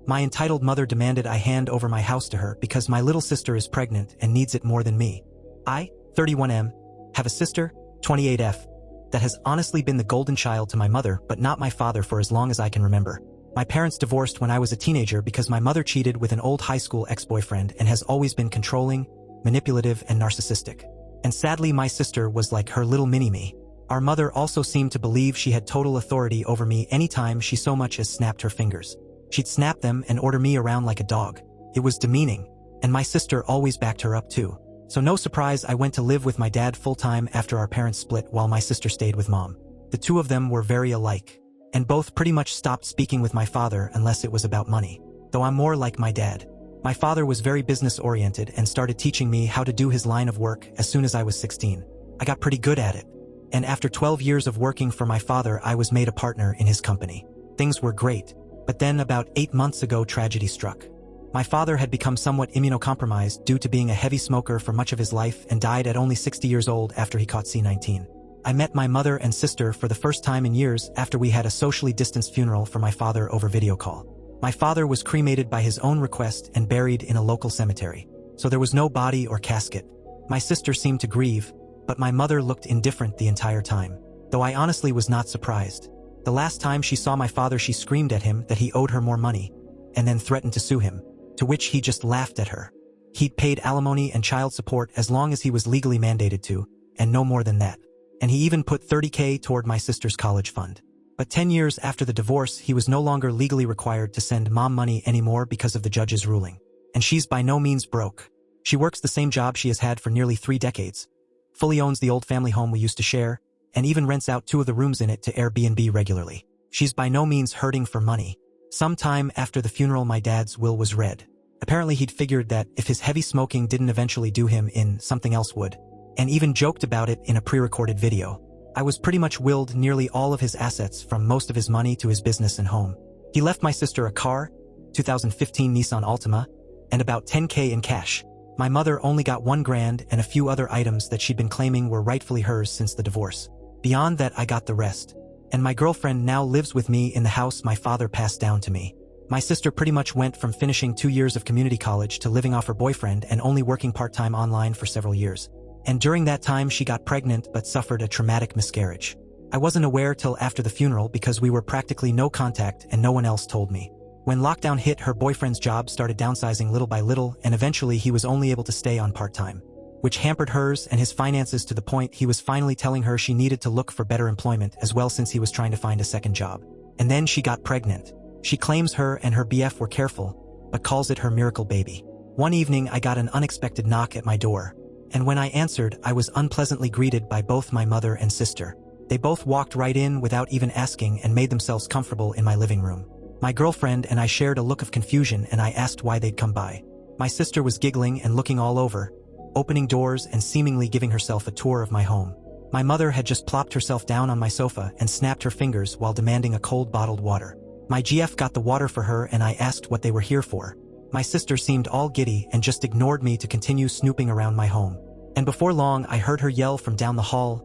My entitled mother demanded I hand over my house to her because my little sister is pregnant and needs it more than me. I, 31M, have a sister, 28F, that has honestly been the golden child to my mother but not my father for as long as I can remember. My parents divorced when I was a teenager because my mother cheated with an old high school ex-boyfriend and has always been controlling, manipulative, and narcissistic. And sadly, my sister was like her little mini-me. Our mother also seemed to believe she had total authority over me anytime she so much as snapped her fingers. She'd snap them and order me around like a dog. It was demeaning, and my sister always backed her up too. So no surprise I went to live with my dad full-time after our parents split while my sister stayed with mom. The two of them were very alike, and both pretty much stopped speaking with my father unless it was about money. Though I'm more like my dad. My father was very business-oriented and started teaching me how to do his line of work as soon as I was 16. I got pretty good at it. And after 12 years of working for my father, I was made a partner in his company. Things were great. But then about 8 months ago, tragedy struck. My father had become somewhat immunocompromised due to being a heavy smoker for much of his life and died at only 60 years old after he caught C-19. I met my mother and sister for the first time in years after we had a socially distanced funeral for my father over video call. My father was cremated by his own request and buried in a local cemetery, so there was no body or casket. My sister seemed to grieve, but my mother looked indifferent the entire time, though I honestly was not surprised. The last time she saw my father, she screamed at him that he owed her more money, and then threatened to sue him, to which he just laughed at her. He'd paid alimony and child support as long as he was legally mandated to, and no more than that. And he even put $30K toward my sister's college fund. But 10 years after the divorce, he was no longer legally required to send mom money anymore because of the judge's ruling. And she's by no means broke. She works the same job she has had for nearly 3 decades, fully owns the old family home we used to share, and even rents out 2 of the rooms in it to Airbnb regularly. She's by no means hurting for money. Sometime after the funeral, my dad's will was read. Apparently he'd figured that if his heavy smoking didn't eventually do him in, something else would, and even joked about it in a pre-recorded video. I was pretty much willed nearly all of his assets, from most of his money to his business and home. He left my sister a car, 2015 Nissan Altima, and about $10K in cash. My mother only got $1,000 and a few other items that she'd been claiming were rightfully hers since the divorce. Beyond that, I got the rest. And my girlfriend now lives with me in the house my father passed down to me. My sister pretty much went from finishing 2 years of community college to living off her boyfriend and only working part-time online for several years. And during that time she got pregnant but suffered a traumatic miscarriage. I wasn't aware till after the funeral because we were practically no contact and no one else told me. When lockdown hit, her boyfriend's job started downsizing little by little, and eventually he was only able to stay on part-time, which hampered hers and his finances to the point he was finally telling her she needed to look for better employment as well since he was trying to find a second job. And then she got pregnant. She claims her and her BF were careful, but calls it her miracle baby. One evening I got an unexpected knock at my door. And when I answered, I was unpleasantly greeted by both my mother and sister. They both walked right in without even asking and made themselves comfortable in my living room. My girlfriend and I shared a look of confusion, and I asked why they'd come by. My sister was giggling and looking all over, opening doors and seemingly giving herself a tour of my home. My mother had just plopped herself down on my sofa and snapped her fingers while demanding a cold bottled water. My GF got the water for her, and I asked what they were here for. My sister seemed all giddy and just ignored me to continue snooping around my home. And before long, I heard her yell from down the hall,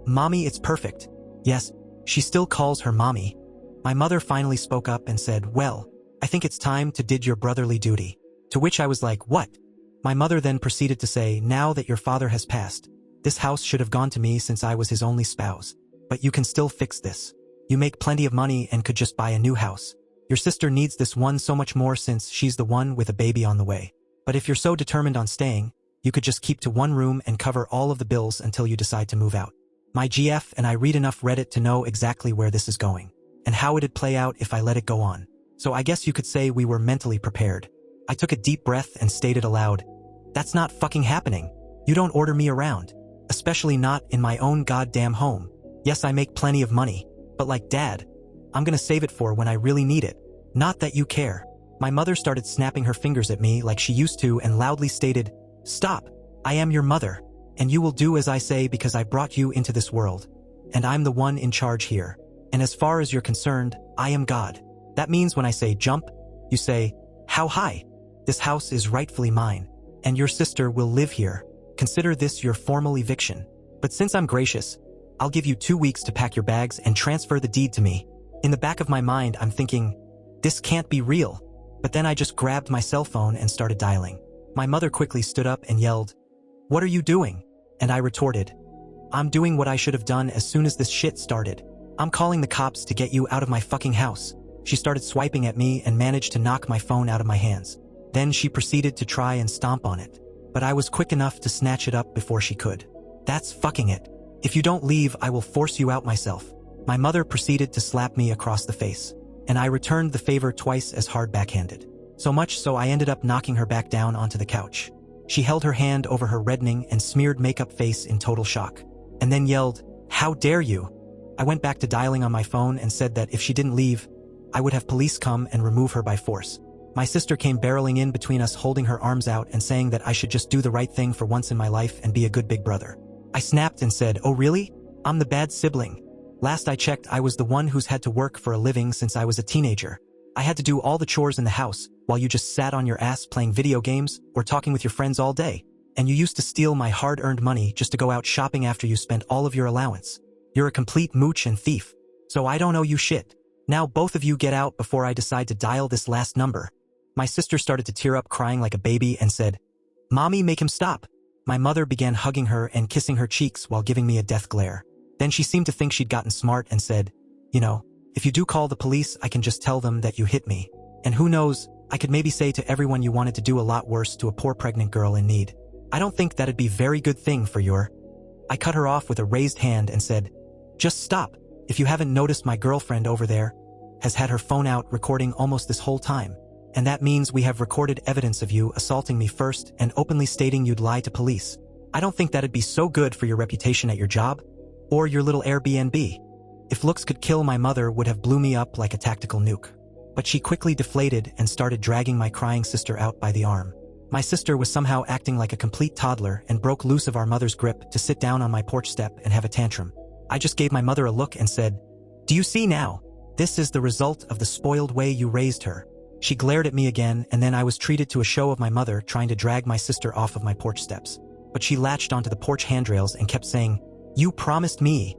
"Mommy, it's perfect." Yes, she still calls her mommy. My mother finally spoke up and said, "Well, I think it's time to did your brotherly duty." To which I was like, "What?" My mother then proceeded to say, "Now that your father has passed, this house should have gone to me since I was his only spouse. But you can still fix this. You make plenty of money and could just buy a new house. Your sister needs this one so much more since she's the one with a baby on the way. But if you're so determined on staying, you could just keep to one room and cover all of the bills until you decide to move out." My GF and I read enough Reddit to know exactly where this is going, and how it'd play out if I let it go on. So I guess you could say we were mentally prepared. I took a deep breath and stated aloud, "That's not fucking happening. You don't order me around. Especially not in my own goddamn home. Yes, I make plenty of money, but like Dad, I'm gonna save it for when I really need it. Not that you care." My mother started snapping her fingers at me like she used to and loudly stated, "Stop. I am your mother, and you will do as I say because I brought you into this world. And I'm the one in charge here. And as far as you're concerned, I am God. That means when I say jump, you say, how high? This house is rightfully mine, and your sister will live here. Consider this your formal eviction. But since I'm gracious, I'll give you 2 weeks to pack your bags and transfer the deed to me." In the back of my mind, I'm thinking, this can't be real. But then I just grabbed my cell phone and started dialing. My mother quickly stood up and yelled, "What are you doing?" And I retorted, "I'm doing what I should have done as soon as this shit started. I'm calling the cops to get you out of my fucking house." She started swiping at me and managed to knock my phone out of my hands. Then she proceeded to try and stomp on it. But I was quick enough to snatch it up before she could. "That's fucking it. If you don't leave, I will force you out myself." My mother proceeded to slap me across the face, and I returned the favor twice as hard backhanded. So much so I ended up knocking her back down onto the couch. She held her hand over her reddening and smeared makeup face in total shock, and then yelled, "How dare you?" I went back to dialing on my phone and said that if she didn't leave, I would have police come and remove her by force. My sister came barreling in between us, holding her arms out and saying that I should just do the right thing for once in my life and be a good big brother. I snapped and said, "Oh really? I'm the bad sibling. Last I checked, I was the one who's had to work for a living since I was a teenager. I had to do all the chores in the house while you just sat on your ass playing video games or talking with your friends all day. And you used to steal my hard-earned money just to go out shopping after you spent all of your allowance. You're a complete mooch and thief. So I don't owe you shit. Now both of you get out before I decide to dial this last number." My sister started to tear up, crying like a baby, and said, "Mommy, make him stop." My mother began hugging her and kissing her cheeks while giving me a death glare. Then she seemed to think she'd gotten smart and said, "You know, if you do call the police, I can just tell them that you hit me. And who knows, I could maybe say to everyone you wanted to do a lot worse to a poor pregnant girl in need. I don't think that'd be very good thing for your—" I cut her off with a raised hand and said, "Just stop. If you haven't noticed, my girlfriend over there has had her phone out recording almost this whole time. And that means we have recorded evidence of you assaulting me first and openly stating you'd lie to police. I don't think that'd be so good for your reputation at your job or your little Airbnb. If looks could kill, my mother would have blew me up like a tactical nuke." But she quickly deflated and started dragging my crying sister out by the arm. My sister was somehow acting like a complete toddler and broke loose of our mother's grip to sit down on my porch step and have a tantrum. I just gave my mother a look and said, "Do you see now? This is the result of the spoiled way you raised her." She glared at me again, and then I was treated to a show of my mother trying to drag my sister off of my porch steps. But she latched onto the porch handrails and kept saying, "You promised me,"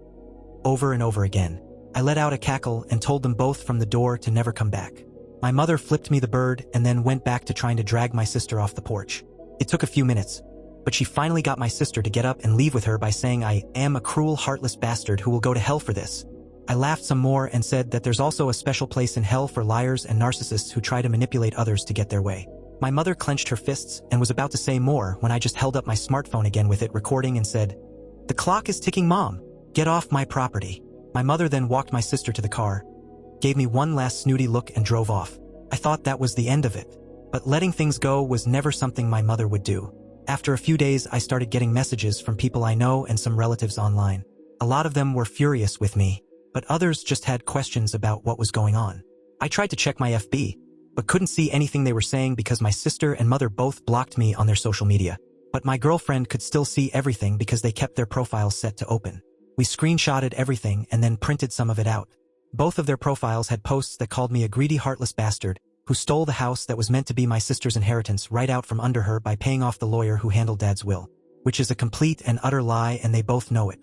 over and over again. I let out a cackle and told them both from the door to never come back. My mother flipped me the bird and then went back to trying to drag my sister off the porch. It took a few minutes, but she finally got my sister to get up and leave with her by saying I am a cruel, heartless bastard who will go to hell for this. I laughed some more and said that there's also a special place in hell for liars and narcissists who try to manipulate others to get their way. My mother clenched her fists and was about to say more when I just held up my smartphone again with it recording and said, "The clock is ticking, Mom. Get off my property." My mother then walked my sister to the car, gave me one last snooty look and drove off. I thought that was the end of it. But letting things go was never something my mother would do. After a few days, I started getting messages from people I know and some relatives online. A lot of them were furious with me, but others just had questions about what was going on. I tried to check my FB, but couldn't see anything they were saying because my sister and mother both blocked me on their social media. But my girlfriend could still see everything because they kept their profiles set to open. We screenshotted everything and then printed some of it out. Both of their profiles had posts that called me a greedy, heartless bastard who stole the house that was meant to be my sister's inheritance right out from under her by paying off the lawyer who handled Dad's will, which is a complete and utter lie, and they both know it.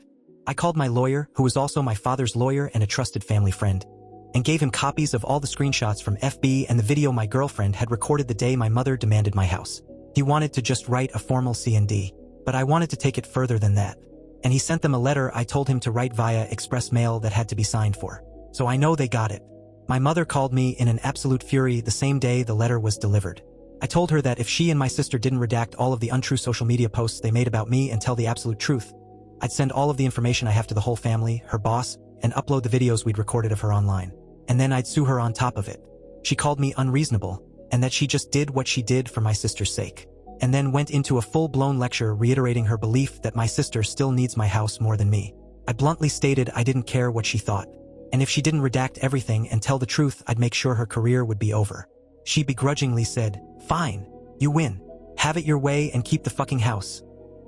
I called my lawyer, who was also my father's lawyer and a trusted family friend, and gave him copies of all the screenshots from FB and the video my girlfriend had recorded the day my mother demanded my house. He wanted to just write a formal C&D, but I wanted to take it further than that. And he sent them a letter I told him to write via express mail that had to be signed for. So I know they got it. My mother called me in an absolute fury the same day the letter was delivered. I told her that if she and my sister didn't redact all of the untrue social media posts they made about me and tell the absolute truth, I'd send all of the information I have to the whole family, her boss, and upload the videos we'd recorded of her online. And then I'd sue her on top of it. She called me unreasonable, and that she just did what she did for my sister's sake. And then went into a full-blown lecture reiterating her belief that my sister still needs my house more than me. I bluntly stated I didn't care what she thought, and if she didn't redact everything and tell the truth, I'd make sure her career would be over. She begrudgingly said, "Fine, you win. Have it your way and keep the fucking house,"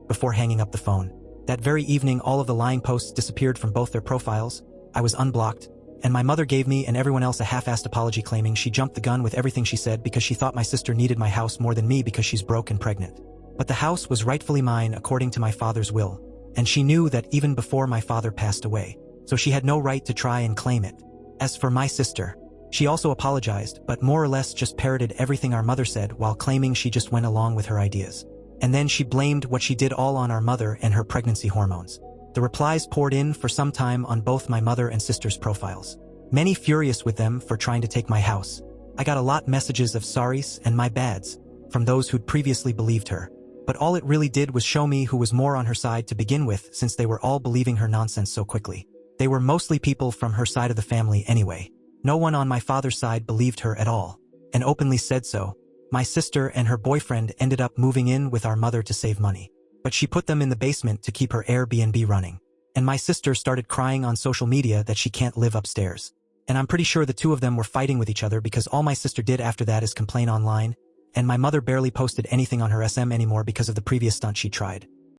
before hanging up the phone. That very evening, all of the lying posts disappeared from both their profiles. I was unblocked, and my mother gave me and everyone else a half-assed apology claiming she jumped the gun with everything she said because she thought my sister needed my house more than me because she's broke and pregnant. But the house was rightfully mine according to my father's will, and she knew that even before my father passed away, so she had no right to try and claim it. As for my sister, She also apologized, but more or less just parroted everything our mother said while claiming she just went along with her ideas. And then she blamed what she did all on our mother and her pregnancy hormones. The replies poured in for some time on both my mother and sister's profiles. Many furious with them for trying to take my house. I got a lot messages of sorries and my bads from those who'd previously believed her. But all it really did was show me who was more on her side to begin with, since they were all believing her nonsense so quickly. They were mostly people from her side of the family anyway. No one on my father's side believed her at all, and openly said so. My sister and her boyfriend ended up moving in with our mother to save money. But she put them in the basement to keep her Airbnb running. And my sister started crying on social media that she can't live upstairs. And I'm pretty sure the two of them were fighting with each other because all my sister did after that is complain online, and my mother barely posted anything on her SM anymore because of the previous stunt she tried.